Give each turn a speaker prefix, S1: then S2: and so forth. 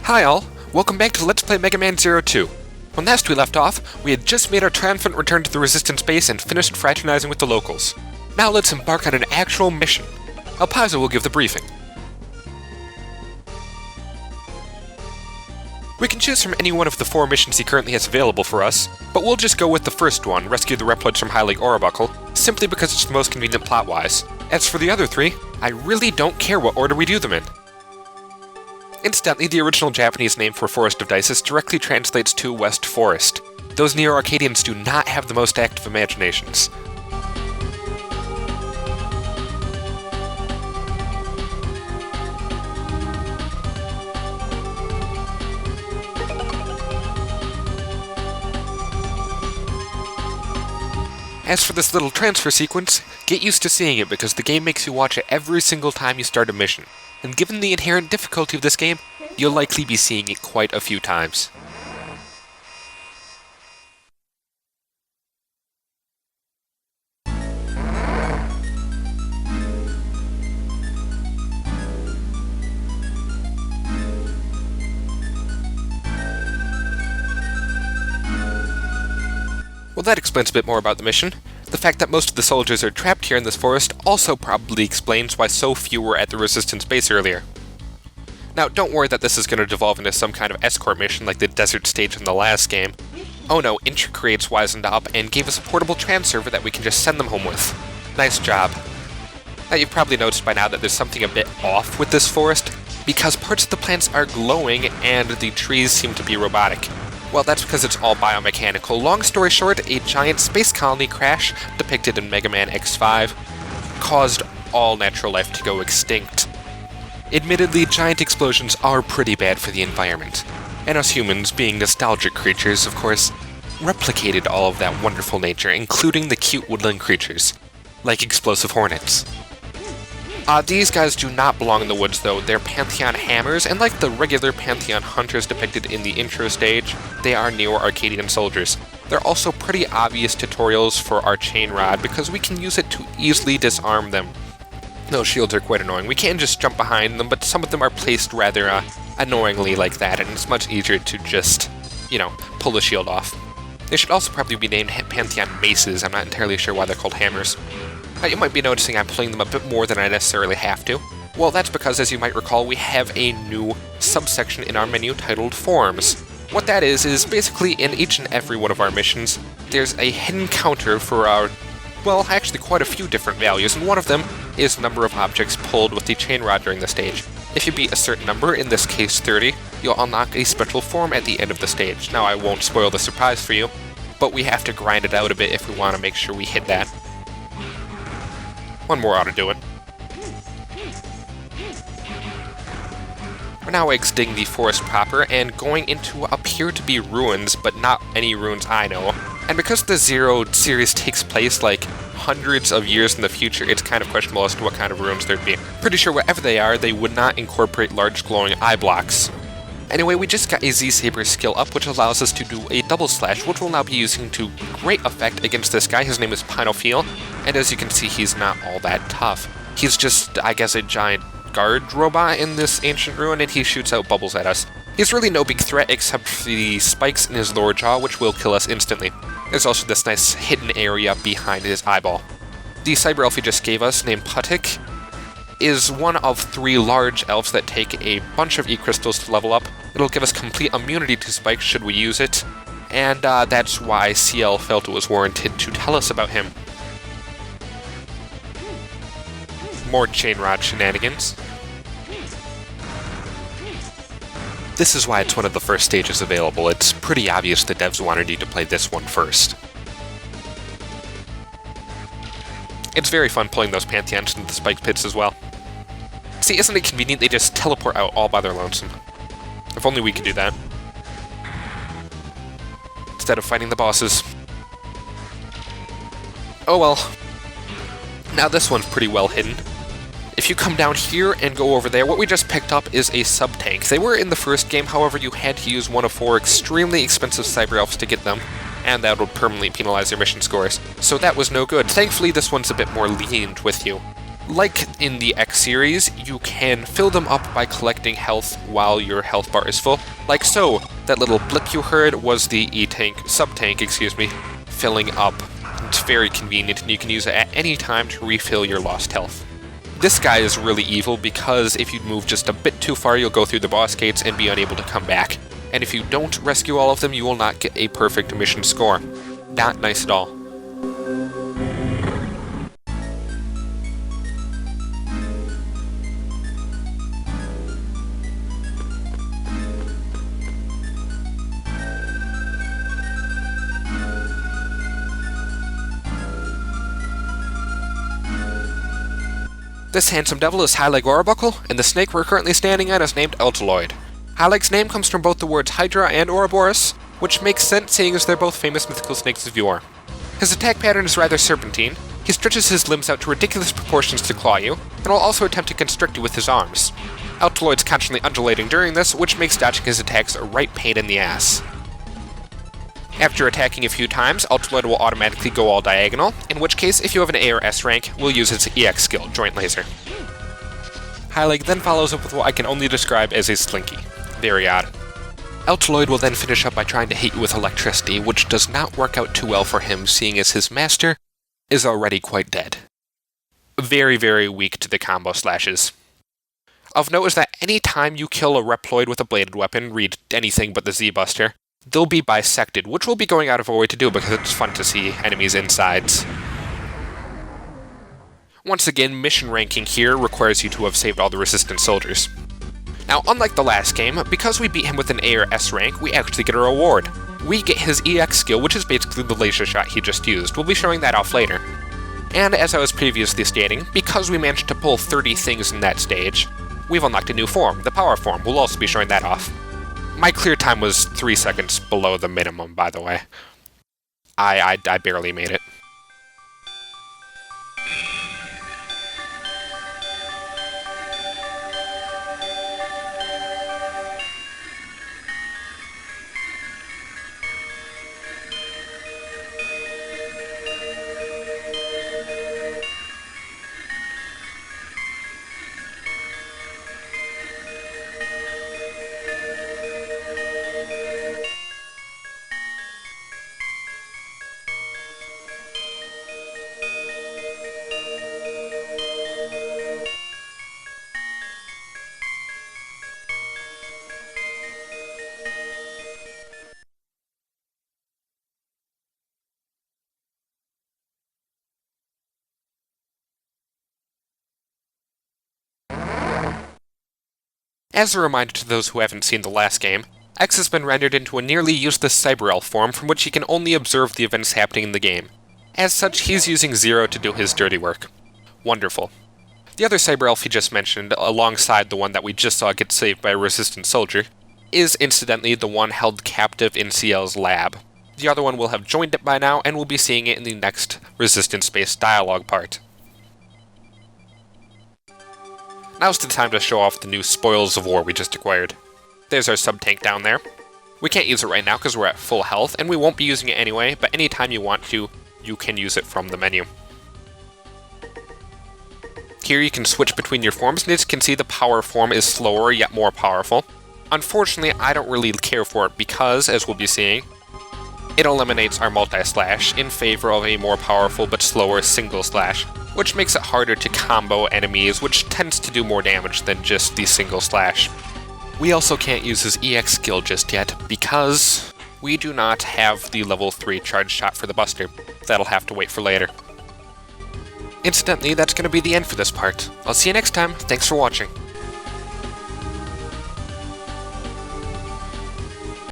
S1: Hi all, welcome back to Let's Play Megaman 02. When last we left off, we had just made our triumphant return to the Resistance base and finished fraternizing with the locals. Now let's embark on an actual mission. El Paizo will give the briefing. We can choose from any one of the 4 missions he currently has available for us, but we'll just go with the first one, rescue the Reploids from High Lake Orobuckle, simply because it's the most convenient plot-wise. As for the other 3, I really don't care what order we do them in. Incidentally, the original Japanese name for Forest of Dices directly translates to West Forest. Those Neo-Arcadians do not have the most active imaginations. As for this little transfer sequence, get used to seeing it because the game makes you watch it every single time you start a mission. And given the inherent difficulty of this game, you'll likely be seeing it quite a few times. Well, that explains a bit more about the mission. The fact that most of the soldiers are trapped here in this forest also probably explains why so few were at the Resistance base earlier. Now, don't worry that this is going to devolve into some kind of escort mission like the desert stage in the last game. Oh no, Intricreates wisened up and gave us a portable transserver that we can just send them home with. Nice job. Now, you've probably noticed by now that there's something a bit off with this forest, because parts of the plants are glowing and the trees seem to be robotic. Well, that's because it's all biomechanical. Long story short, a giant space colony crash, depicted in Megaman X5, caused all natural life to go extinct. Admittedly, giant explosions are pretty bad for the environment, and us humans, being nostalgic creatures, of course, replicated all of that wonderful nature, including the cute woodland creatures, like explosive hornets. These guys do not belong in the woods though. They're Pantheon hammers, and like the regular Pantheon hunters depicted in the intro stage, they are Neo-Arcadian soldiers. They're also pretty obvious tutorials for our chain rod, because we can use it to easily disarm them. Those shields are quite annoying. We can just jump behind them, but some of them are placed rather annoyingly like that, and it's much easier to just, pull the shield off. They should also probably be named Pantheon maces. I'm not entirely sure why they're called hammers. You might be noticing I'm playing them a bit more than I necessarily have to. Well, that's because, as you might recall, we have a new subsection in our menu titled Forms. What that is basically in each and every one of our missions, there's a hidden counter for our, well, actually quite a few different values, and one of them is number of objects pulled with the chain rod during the stage. If you beat a certain number, in this case 30, you'll unlock a special form at the end of the stage. Now, I won't spoil the surprise for you, but we have to grind it out a bit if we want to make sure we hit that. One more ought to do it. We're now exiting the forest proper and going into what appear to be ruins, but not any ruins I know. And because the Zero series takes place like hundreds of years in the future, it's kind of questionable as to what kind of ruins there'd be. Pretty sure whatever they are, they would not incorporate large glowing eye blocks. Anyway, we just got a Z-Saber skill up, which allows us to do a double slash, which we'll now be using to great effect against this guy. His name is Pinophiel, and as you can see, he's not all that tough. He's just, I guess, a giant guard robot in this ancient ruin, and he shoots out bubbles at us. He's really no big threat except for the spikes in his lower jaw, which will kill us instantly. There's also this nice hidden area behind his eyeball. The cyber elf he just gave us, named Putik, is one of 3 large elves that take a bunch of E-crystals to level up. It'll give us complete immunity to spikes should we use it, and that's why CL felt it was warranted to tell us about him. More chain rod shenanigans. This is why it's one of the first stages available. It's pretty obvious the devs wanted you to play this one first. It's very fun pulling those Pantheons into the spike pits as well. See, isn't it convenient they just teleport out all by their lonesome? If only we could do that. Instead of fighting the bosses. Oh well. Now this one's pretty well hidden. If you come down here and go over there, what we just picked up is a sub-tank. They were in the first game, however you had to use one of 4 extremely expensive cyber elves to get them, and that would permanently penalize your mission scores. So that was no good. Thankfully, this one's a bit more lenient with you. Like in the X series, you can fill them up by collecting health while your health bar is full. Like so, that little blip you heard was the sub-tank, filling up. It's very convenient and you can use it at any time to refill your lost health. This guy is really evil because if you move just a bit too far, you'll go through the boss gates and be unable to come back. And if you don't rescue all of them, you will not get a perfect mission score. Not nice at all. This handsome devil is High Leg Ourobuckle, and the snake we're currently standing on is named Eltaloid. High Leg's name comes from both the words Hydra and Ouroboros, which makes sense seeing as they're both famous mythical snakes of yore. His attack pattern is rather serpentine. He stretches his limbs out to ridiculous proportions to claw you, and will also attempt to constrict you with his arms. Eltaloid's constantly undulating during this, which makes dodging his attacks a right pain in the ass. After attacking a few times, Eltaloid will automatically go all diagonal, in which case, if you have an A or S rank, we'll use its EX skill, Joint Laser. High Leg then follows up with what I can only describe as a Slinky. Very odd. Eltaloid will then finish up by trying to hit you with electricity, which does not work out too well for him, seeing as his master is already quite dead. Very, very weak to the combo slashes. Of note is that any time you kill a Reploid with a bladed weapon, read anything but the Z-Buster, they'll be bisected, which we'll be going out of our way to do because it's fun to see enemies' insides. Once again, mission ranking here requires you to have saved all the Resistance soldiers. Now, unlike the last game, because we beat him with an A or S rank, we actually get a reward. We get his EX skill, which is basically the laser shot he just used. We'll be showing that off later. And as I was previously stating, because we managed to pull 30 things in that stage, we've unlocked a new form, the power form. We'll also be showing that off. My clear time was 3 seconds below the minimum, by the way. I barely made it. As a reminder to those who haven't seen the last game, X has been rendered into a nearly useless Cyber Elf form from which he can only observe the events happening in the game. As such, he's using Zero to do his dirty work. Wonderful. The other Cyber Elf he just mentioned, alongside the one that we just saw get saved by a Resistance soldier, is incidentally the one held captive in CL's lab. The other one will have joined it by now, and we'll be seeing it in the next Resistance-based dialogue part. Now's the time to show off the new Spoils of War we just acquired. There's our sub-tank down there. We can't use it right now because we're at full health, and we won't be using it anyway, but anytime you want to, you can use it from the menu. Here you can switch between your forms, and as you can see, the power form is slower yet more powerful. Unfortunately, I don't really care for it because, as we'll be seeing, it eliminates our multi-slash in favor of a more powerful but slower single slash, which makes it harder to combo enemies, which tends to do more damage than just the single slash. We also can't use his EX skill just yet, because we do not have the level 3 charge shot for the Buster. That'll have to wait for later. Incidentally, that's going to be the end for this part. I'll see you next time. Thanks for watching.